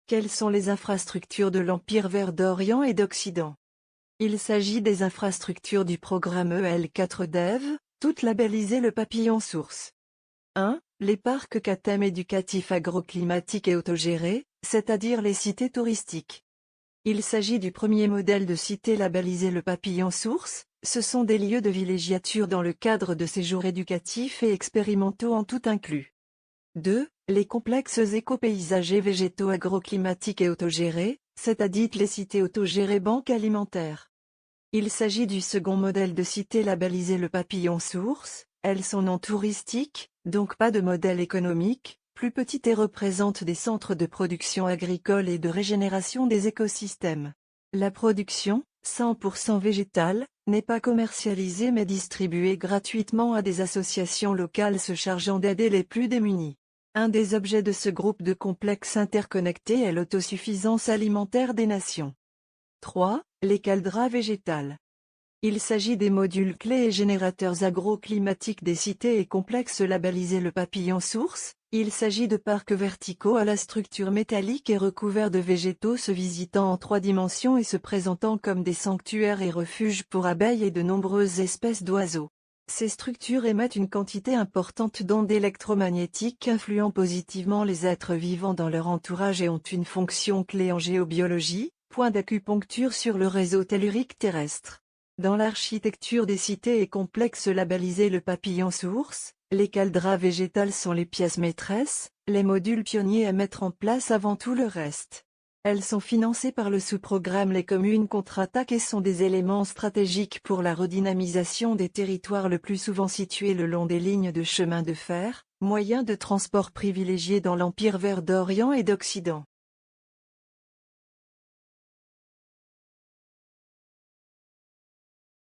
Quelles sont les infrastructures de l'Empire vert d'Orient et d'Occident? Il s'agit des infrastructures du programme EL4 DEV, toutes labellisées le papillon source. 1. Les parcs CATEM éducatifs agroclimatiques et autogérés, c'est-à-dire les cités touristiques. Il s'agit du premier modèle de cité labellisée le papillon source. Ce sont des lieux de villégiature dans le cadre de séjours éducatifs et expérimentaux en tout inclus. 2. Les complexes éco-paysagers végétaux agroclimatiques et autogérés, c'est-à-dire les cités autogérées banques alimentaires. Il s'agit du second modèle de cité labellisée le papillon source. Elles sont non touristiques, donc pas de modèle économique, plus petites et représentent des centres de production agricole et de régénération des écosystèmes. La production, 100% végétale, n'est pas commercialisée mais distribuée gratuitement à des associations locales se chargeant d'aider les plus démunis. Un des objets de ce groupe de complexes interconnectés est l'autosuffisance alimentaire des nations. 3. Les caldras végétales. Il s'agit des modules clés et générateurs agroclimatiques des cités et complexes labellisés le papillon source. Il s'agit de parcs verticaux à la structure métallique et recouverts de végétaux se visitant en 3 dimensions et se présentant comme des sanctuaires et refuges pour abeilles et de nombreuses espèces d'oiseaux. Ces structures émettent une quantité importante d'ondes électromagnétiques influant positivement les êtres vivants dans leur entourage et ont une fonction clé en géobiologie, point d'acupuncture sur le réseau tellurique terrestre. Dans l'architecture des cités et complexes labellisés le papillon source, les caldras végétales sont les pièces maîtresses, les modules pionniers à mettre en place avant tout le reste. Elles sont financées par le sous-programme Les Communes contre-attaque et sont des éléments stratégiques pour la redynamisation des territoires le plus souvent situés le long des lignes de chemin de fer, moyens de transport privilégiés dans l'Empire vert d'Orient et d'Occident.